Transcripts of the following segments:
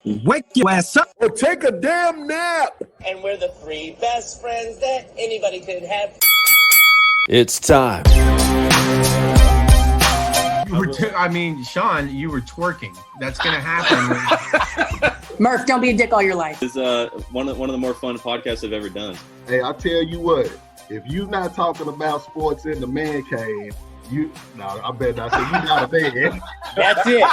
Wake your ass up. Or take a damn nap. And we're the three best friends that anybody could have. It's time. Sean, you were twerking. That's going to happen. Murph, don't be a dick all your life. It's one of the more fun podcasts I've ever done. Hey, I tell you what, if you're not talking about sports in the man cave, I bet not say you not a bed. That's it.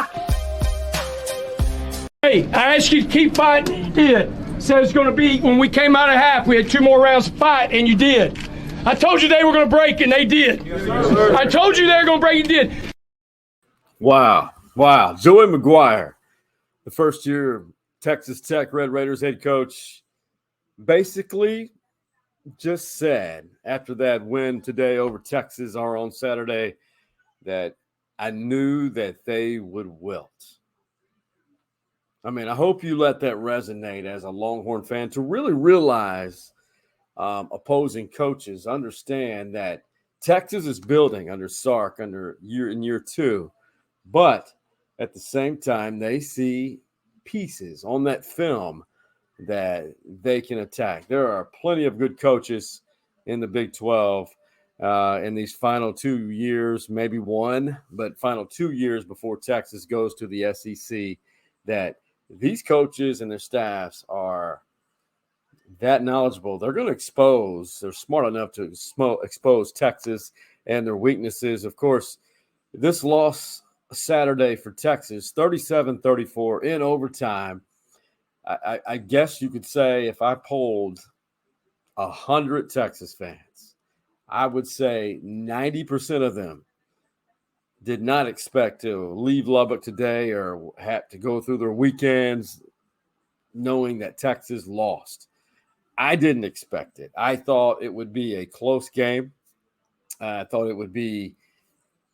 Hey, I asked you to keep fighting, you did. Said it's going to be, when we came out of half, we had 2 more rounds to fight, and you did. I told you they were going to break, and they did. Yes, sir. I told you they were going to break, you did. Wow. Joey McGuire, the first-year Texas Tech Red Raiders head coach, basically just said after that win today over Texas or on Saturday that I knew that they would wilt. I mean, I hope you let that resonate as a Longhorn fan to really realize opposing coaches understand that Texas is building under Sark in year 2, but at the same time, they see pieces on that film that they can attack. There are plenty of good coaches in the Big 12 in these final 2 years, maybe one, but final 2 years before Texas goes to the SEC, that these coaches and their staffs are that knowledgeable. They're going to expose, they're smart enough to expose Texas and their weaknesses. Of course, this loss Saturday for Texas, 37-34 in overtime. I guess you could say if I polled 100 Texas fans, I would say 90% of them did not expect to leave Lubbock today or have to go through their weekends knowing that Texas lost. I didn't expect it. I thought it would be a close game. I thought it would be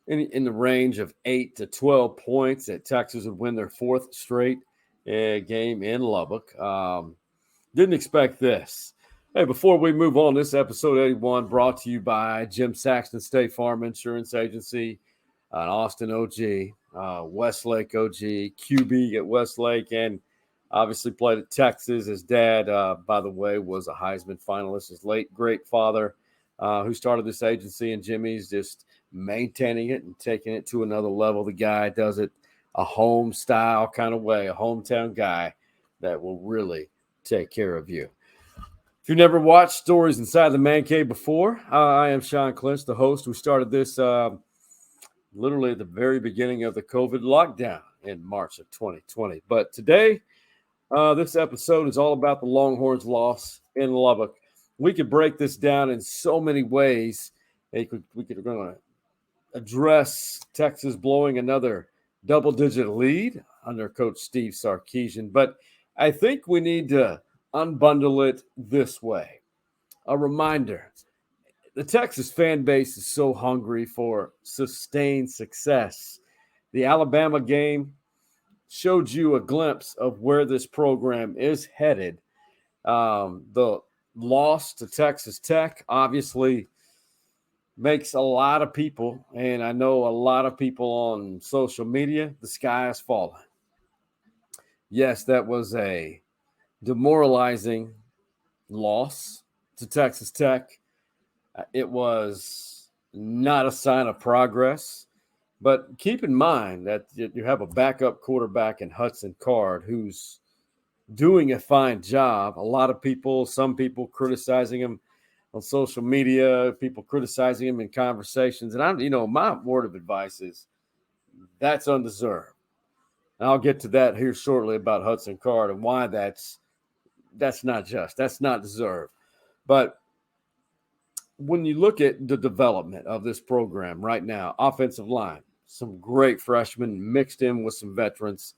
in the range of 8 to 12 points, that Texas would win their 4th straight game in Lubbock. Didn't expect this. Hey, before we move on, this episode 81 brought to you by Jim Saxton State Farm Insurance Agency, an Austin OG, Westlake OG, QB at Westlake, and obviously played at Texas. His dad, by the way, was a Heisman finalist. His late great father, who started this agency, and Jimmy's just maintaining it and taking it to another level. The guy does it a home style kind of way, a hometown guy that will really take care of you. If you've never watched Stories Inside the Man Cave before, I am Sean Clinch, the host. We started this literally at the very beginning of the COVID lockdown in March of 2020. But today, this episode is all about the Longhorns' loss in Lubbock. We could break this down in so many ways. We could going to address Texas blowing another double-digit lead under Coach Steve Sarkisian, but I think we need to unbundle it this way. A reminder, the Texas fan base is so hungry for sustained success. The Alabama game showed you a glimpse of where this program is headed. The loss to Texas Tech obviously makes a lot of people, and I know a lot of people on social media, the sky is falling. Yes, that was a demoralizing loss to Texas Tech. It was not a sign of progress, but keep in mind that you have a backup quarterback in Hudson Card who's doing a fine job. A lot of people, some people criticizing him on social media, people criticizing him in conversations. And my word of advice is that's undeserved. And I'll get to that here shortly about Hudson Card and why that's not just, that's not deserved. But when you look at the development of this program right now, offensive line, some great freshmen mixed in with some veterans,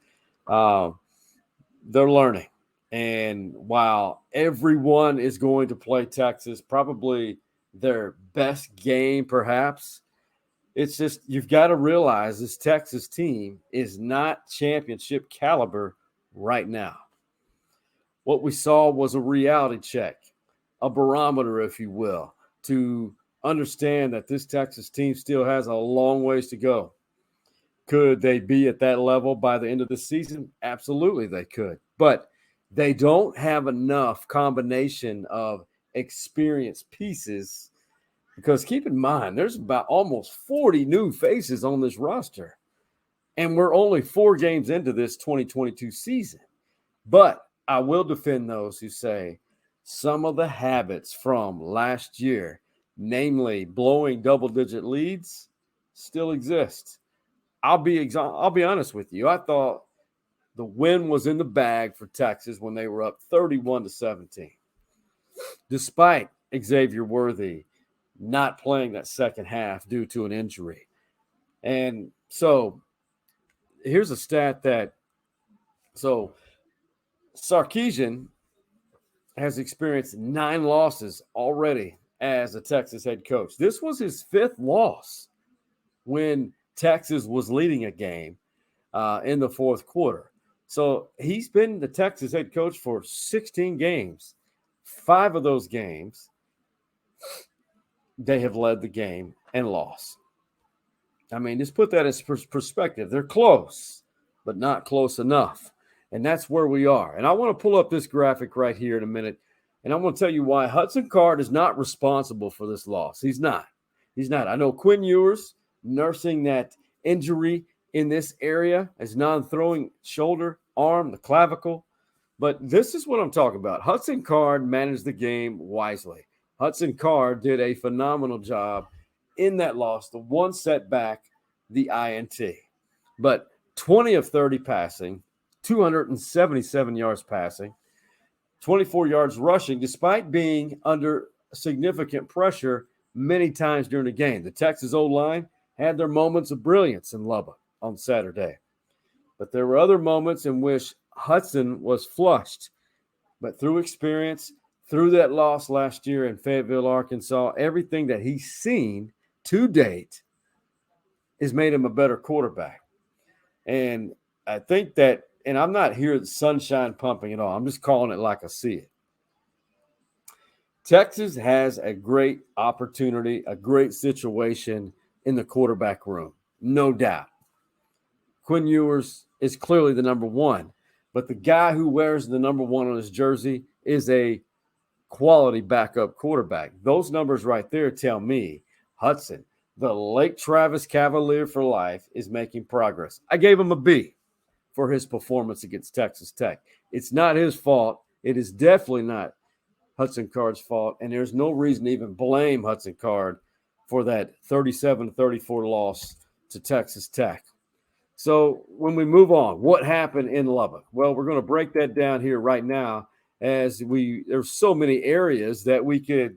they're learning. And while everyone is going to play Texas, probably their best game perhaps, it's just you've got to realize this Texas team is not championship caliber right now. What we saw was a reality check, a barometer, if you will, to understand that this Texas team still has a long ways to go. Could they be at that level by the end of the season? Absolutely they could. but they don't have enough combination of experienced pieces, because keep in mind, there's about almost 40 new faces on this roster, and we're only 4 games into this 2022 season. But I will defend those who say some of the habits from last year, namely blowing double-digit leads, still exist. I'll be honest with you. I thought the win was in the bag for Texas when they were up 31-17, despite Xavier Worthy not playing that second half due to an injury. And so here's a stat that Sarkisian has experienced 9 losses already as a Texas head coach. This was his 5th loss when Texas was leading a game in the fourth quarter. So he's been the Texas head coach for 16 games. 5 of those games, they have led the game and lost. I mean, just put that in perspective. They're close, but not close enough. And that's where we are. And I want to pull up this graphic right here in a minute, and I'm going to tell you why Hudson Card is not responsible for this loss. He's not. I know Quinn Ewers nursing that injury in this area as non-throwing shoulder, arm, the clavicle. But this is what I'm talking about. Hudson Card managed the game wisely. Hudson Card did a phenomenal job in that loss. The one setback, the INT. But 20 of 30 passing, 277 yards passing, 24 yards rushing, despite being under significant pressure many times during the game. The Texas O-line had their moments of brilliance in Lubbock on Saturday. But there were other moments in which Hudson was flushed. But through experience, through that loss last year in Fayetteville, Arkansas, everything that he's seen to date has made him a better quarterback. And I think that, and I'm not here sunshine pumping at all. I'm just calling it like I see it. Texas has a great opportunity, a great situation in the quarterback room, no doubt. Quinn Ewers is clearly the number 1, but the guy who wears the number 1 on his jersey is a quality backup quarterback. Those numbers right there tell me Hudson, the Lake Travis Cavalier for life, is making progress. I gave him a B for his performance against Texas Tech. It's not his fault. It is definitely not Hudson Card's fault, and there's no reason to even blame Hudson Card for that 37-34 loss to Texas Tech. So when we move on, what happened in Lubbock? Well, we're going to break that down here right now, as there's so many areas that we could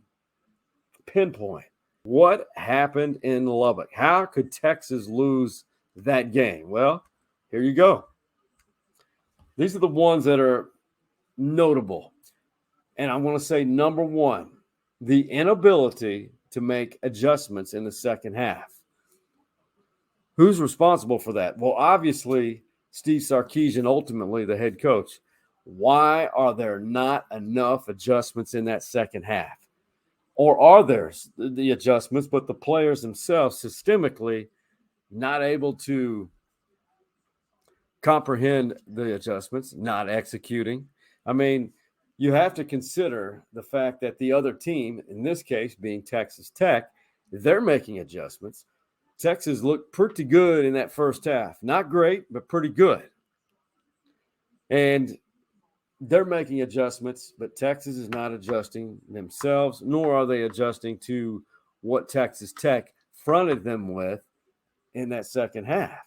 pinpoint. What happened in Lubbock? How could Texas lose that game? Well, here you go. These are the ones that are notable. And I want to say number 1, the inability to make adjustments in the second half. Who's responsible for that? Well, obviously, Steve Sarkisian, ultimately the head coach. Why are there not enough adjustments in that second half? Or are there the adjustments, but the players themselves systemically not able to comprehend the adjustments, not executing? I mean, you have to consider the fact that the other team, in this case being Texas Tech, they're making adjustments. Texas looked pretty good in that first half. Not great, but pretty good. And they're making adjustments, but Texas is not adjusting themselves, nor are they adjusting to what Texas Tech fronted them with in that second half.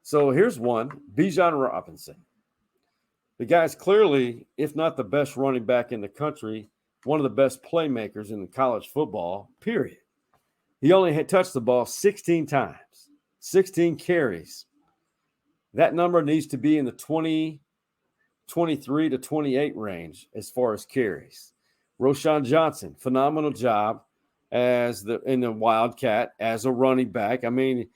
So here's one, Bijan Robinson. The guy's clearly, if not the best running back in the country, one of the best playmakers in the college football, period. He only had touched the ball 16 times, 16 carries. That number needs to be in the 23 to 28 range as far as carries. Roschon Johnson, phenomenal job in the Wildcat as a running back. I mean,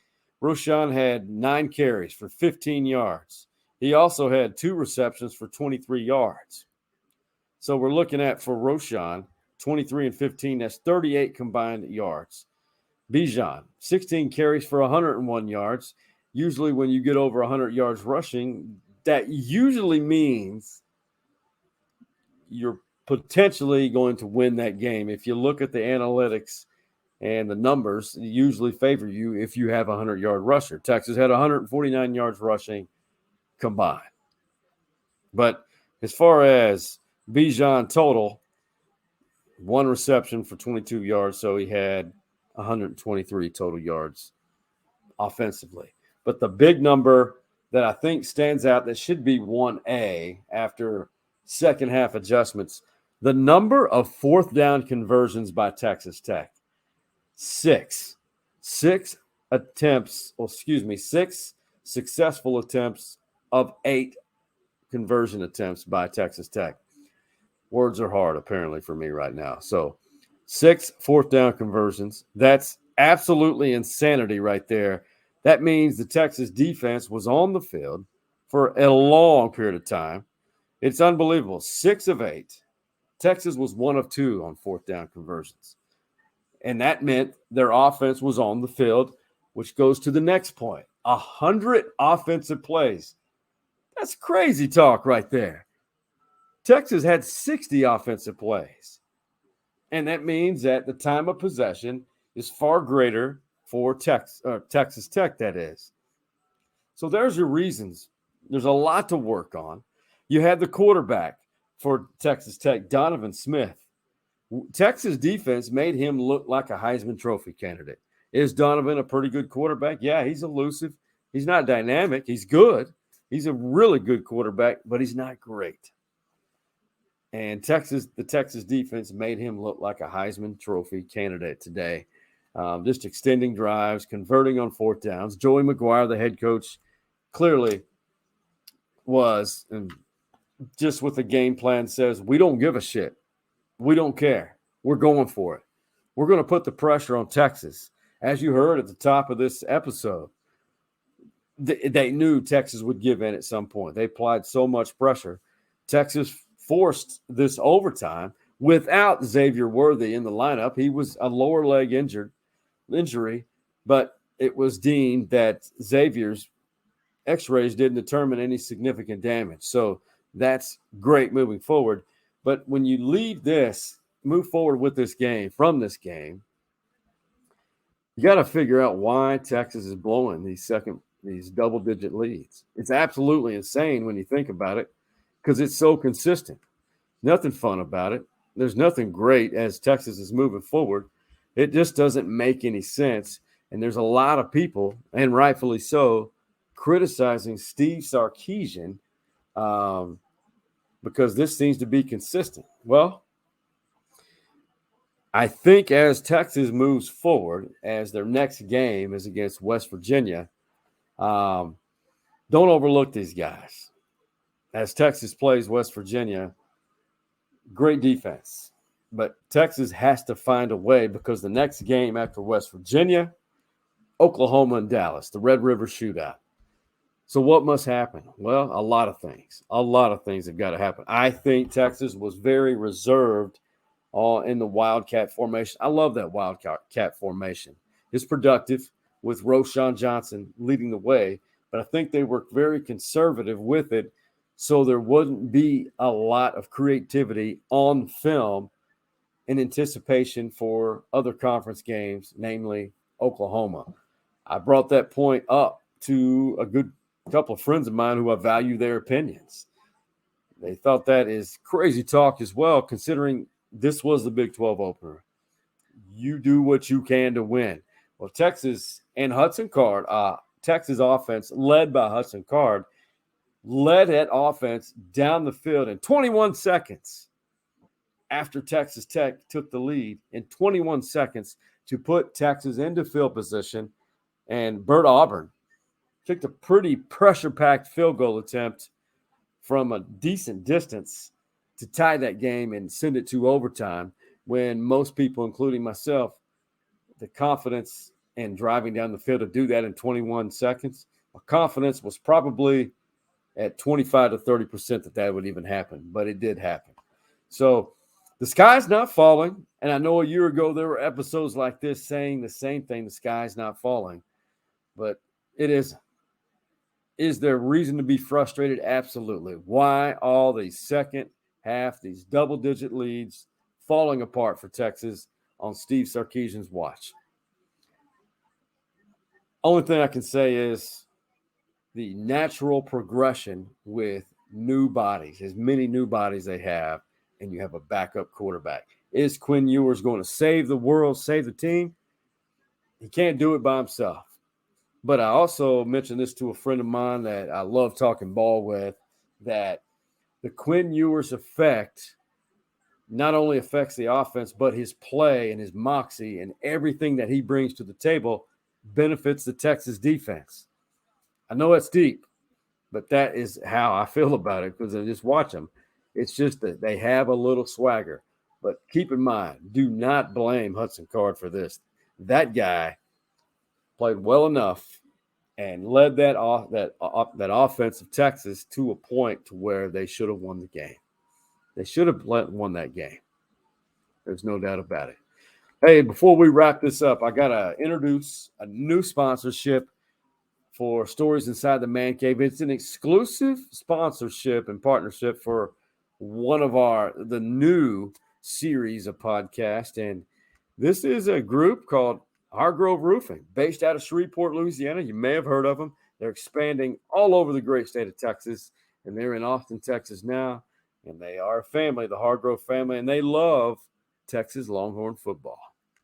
Roschon had 9 carries for 15 yards. He also had 2 receptions for 23 yards. So we're looking at, for Roschon, 23 and 15, that's 38 combined yards. Bijan, 16 carries for 101 yards. Usually when you get over 100 yards rushing, that usually means you're potentially going to win that game. If you look at the analytics and the numbers, they usually favor you if you have a 100-yard rusher. Texas had 149 yards rushing combined. But as far as Bijan total, one reception for 22 yards, so he had 123 total yards offensively. But the big number that I think stands out that should be 1A after second half adjustments, the number of fourth down conversions by Texas Tech. Six successful attempts of 8 conversion attempts by Texas Tech. Words are hard, apparently, for me right now. So 6 fourth down conversions. That's absolutely insanity right there. That means the Texas defense was on the field for a long period of time. It's unbelievable. 6 of 8. Texas was 1 of 2 on fourth down conversions. And that meant their offense was on the field, which goes to the next point. 100 offensive plays. That's crazy talk right there. Texas had 60 offensive plays. And that means that the time of possession is far greater for Texas Tech, that is. So there's your reasons. There's a lot to work on. You had the quarterback for Texas Tech, Donovan Smith. Texas defense made him look like a Heisman Trophy candidate. Is Donovan a pretty good quarterback? Yeah, he's elusive. He's not dynamic. He's good. He's a really good quarterback, but he's not great. And the Texas defense made him look like a Heisman Trophy candidate today. Just extending drives, converting on fourth downs. Joey McGuire, the head coach, clearly was, and just with the game plan says, we don't give a shit. We don't care. We're going for it. We're going to put the pressure on Texas. As you heard at the top of this episode, they knew Texas would give in at some point. They applied so much pressure. Texas forced this overtime without Xavier Worthy in the lineup. He was a lower leg injury, but it was deemed that Xavier's x-rays didn't determine any significant damage. So that's great moving forward. But when you move forward with this game, from this game, you got to figure out why Texas is blowing these double-digit leads. It's absolutely insane when you think about it because it's so consistent. Nothing fun about it. There's nothing great as Texas is moving forward. It just doesn't make any sense. And there's a lot of people, and rightfully so, criticizing Steve Sarkisian because this seems to be consistent. Well, I think as Texas moves forward, as their next game is against West Virginia, don't overlook these guys. As Texas plays West Virginia, great defense. But Texas has to find a way because the next game after West Virginia, Oklahoma and Dallas, the Red River Shootout. So what must happen? Well, a lot of things. A lot of things have got to happen. I think Texas was very reserved in the Wildcat formation. I love that Wildcat formation. It's productive with Roschon Johnson leading the way, but I think they were very conservative with it so there wouldn't be a lot of creativity on film in anticipation for other conference games, namely Oklahoma. I brought that point up to a good couple of friends of mine who I value their opinions. They thought that is crazy talk as well, considering this was the Big 12 opener. You do what you can to win. Well, Texas and Hudson Card, Texas offense led by Hudson Card, led that offense down the field in 21 seconds after Texas Tech took the lead, in 21 seconds to put Texas into field position. And Bert Auburn took a pretty pressure-packed field goal attempt from a decent distance to tie that game and send it to overtime when most people, including myself, the confidence and driving down the field to do that in 21 seconds, my confidence was probably at 25 to 30% that would even happen, but it did happen. So the sky's not falling, and I know a year ago there were episodes like this saying the same thing, the sky's not falling, but it isn't. Is there reason to be frustrated? Absolutely. Why all these second half, these double-digit leads falling apart for Texas on Steve Sarkisian's watch? Only thing I can say is the natural progression with new bodies, as many new bodies they have, and you have a backup quarterback. Is Quinn Ewers going to save the world, save the team? He can't do it by himself. But I also mentioned this to a friend of mine that I love talking ball with, that the Quinn Ewers effect not only affects the offense, but his play and his moxie and everything that he brings to the table benefits the Texas defense. I know it's deep, but that is how I feel about it, because I just watch them. It's just that they have a little swagger. But keep in mind, do not blame Hudson Card for this. That guy played well enough and led that offense of Texas to a point to where they should have won the game. They should have won that game. There's no doubt about it. Hey, before we wrap this up, I got to introduce a new sponsorship for Stories Inside the Man Cave. It's an exclusive sponsorship and partnership for one of the new series of podcasts. And this is a group called Hargrove Roofing, based out of Shreveport, Louisiana. You may have heard of them. They're expanding all over the great state of Texas, and they're in Austin, Texas now. And they are a family, the Hargrove family, and they love Texas Longhorn football.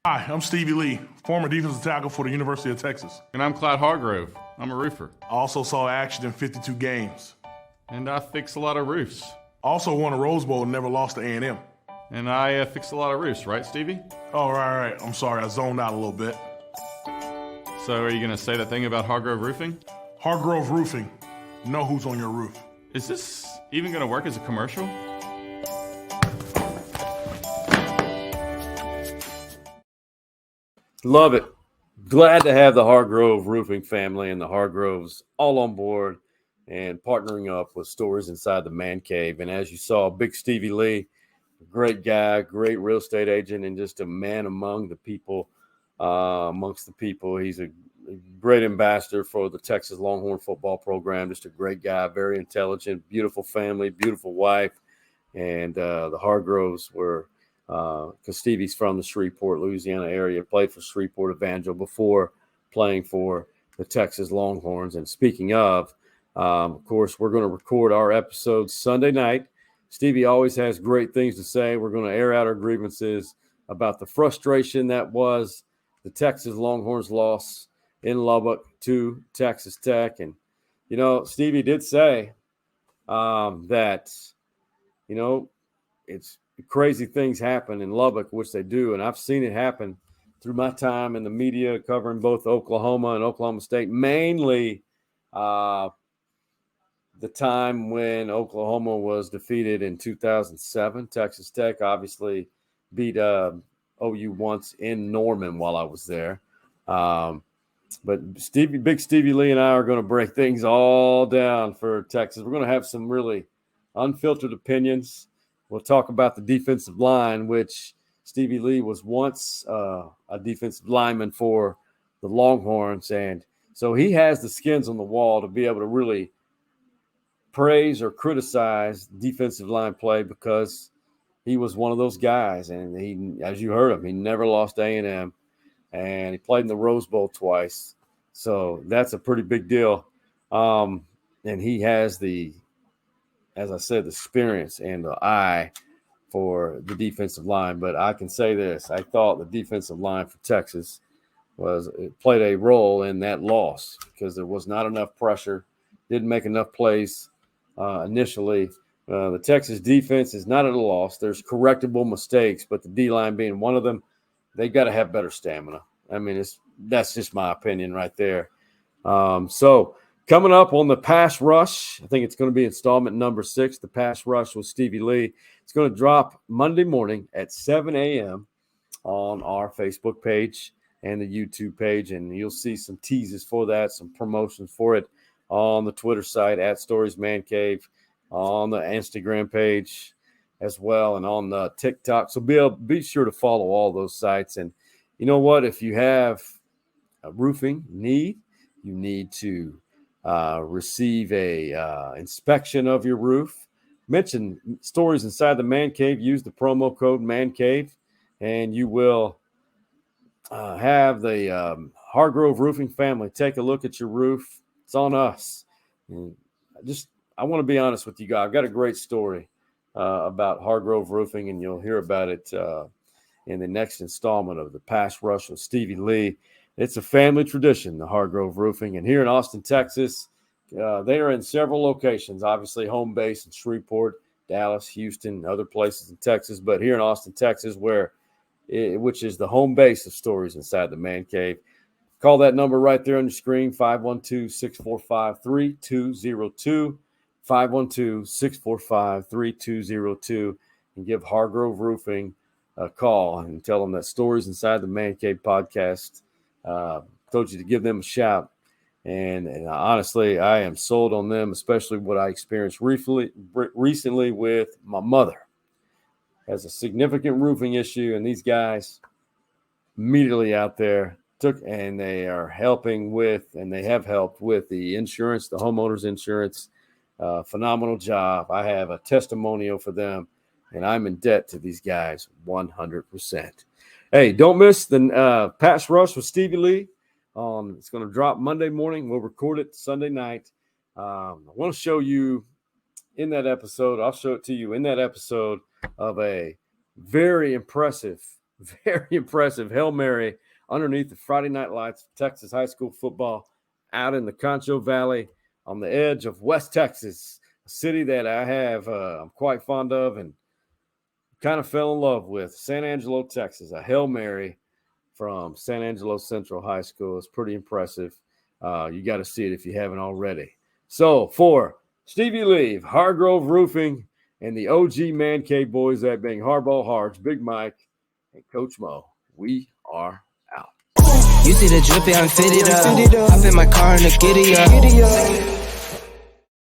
Hi, I'm Stevie Lee, former defensive tackle for the University of Texas. And I'm Clyde Hargrove. I'm a roofer. I also saw action in 52 games. And I fix a lot of roofs. Also won a Rose Bowl and never lost to A&M. And I fix a lot of roofs, right, Stevie? Oh, right. I'm sorry, I zoned out a little bit. So are you going to say that thing about Hargrove Roofing? Hargrove Roofing. Know who's on your roof. Is this even going to work as a commercial? Love it. Glad to have the Hargrove Roofing family and the Hargroves all on board and partnering up with Stories Inside the Man Cave. And as you saw, Big Stevie Lee, great guy, great real estate agent, and just a man amongst the people. He's a great ambassador for the Texas Longhorn football program. Just a great guy, very intelligent, beautiful family, beautiful wife. And the Hargroves were, because Stevie's from the Shreveport, Louisiana area, played for Shreveport Evangel before playing for the Texas Longhorns. And speaking of course, we're going to record our episode Sunday night. Stevie always has great things to say. We're going to air out our grievances about the frustration that was the Texas Longhorns loss in Lubbock to Texas Tech. And, Stevie did say that, it's crazy things happen in Lubbock, which they do. And I've seen it happen through my time in the media covering both Oklahoma and Oklahoma State, mainly the time when Oklahoma was defeated in 2007. Texas Tech obviously beat OU once in Norman while I was there. But Big Stevie Lee and I are going to break things all down for Texas. We're going to have some really unfiltered opinions. We'll talk about the defensive line, which Stevie Lee was once a defensive lineman for the Longhorns. And so he has the skins on the wall to be able to really praise or criticize defensive line play, because he was one of those guys. And he, as you heard him, he never lost A&M, and he played in the Rose Bowl twice. So that's a pretty big deal. And he has as I said, the experience and the eye for the defensive line. But I can say this: I thought the defensive line for Texas played a role in that loss, because there was not enough pressure, didn't make enough plays initially. The Texas defense is not at a loss. There's correctable mistakes, but the D-line being one of them, they got to have better stamina. I mean, that's just my opinion right there. So coming up on the Pass Rush, I think it's going to be installment number 6, the Pass Rush with Stevie Lee. It's going to drop Monday morning at 7 a.m. on our Facebook page and the YouTube page, and you'll see some teases for that, some promotions for it on the Twitter site at Stories Man Cave, on the Instagram page as well, and on the TikTok. So be sure to follow all those sites. And you know what? If you have a roofing need, you need to receive a inspection of your roof. Mention Stories Inside the Man Cave. Use the promo code MANCAVE, and you will have the Hargrove Roofing family take a look at your roof. It's on us. And I want to be honest with you guys. I've got a great story about Hargrove Roofing, and you'll hear about it in the next installment of the Pass Rush with Stevie Lee. It's a family tradition, the Hargrove Roofing. And here in Austin, Texas, they are in several locations, obviously home base in Shreveport, Dallas, Houston, other places in Texas. But here in Austin, Texas, which is the home base of Stories Inside the Man Cave. Call that number right there on your screen, 512-645-3202, 512-645-3202, and give Hargrove Roofing a call and tell them that Stories Inside the Man Cave podcast told you to give them a shout. And honestly, I am sold on them, especially what I experienced recently with my mother. Has a significant roofing issue, and these guys immediately out there they are helping with, and they have helped with the insurance, the homeowner's insurance. Phenomenal job. I have a testimonial for them, and I'm in debt to these guys 100%. Hey, don't miss the Pass Rush with Stevie Lee. It's going to drop Monday morning. We'll record it Sunday night. I want to show you in that episode. I'll show it to you in that episode of a very impressive Hail Mary underneath the Friday night lights of Texas high school football out in the Concho Valley on the edge of West Texas, a city that I'm quite fond of and kind of fell in love with. San Angelo, Texas, a Hail Mary from San Angelo Central High School. It's pretty impressive. You got to see it if you haven't already. So for Stevie Lee, Hargrove Roofing, and the OG Man Cave boys, that being Hardball Hards, Big Mike, and Coach Mo, we are out. You see the drippy, I'm fitted up. Hop in my car and the giddy up.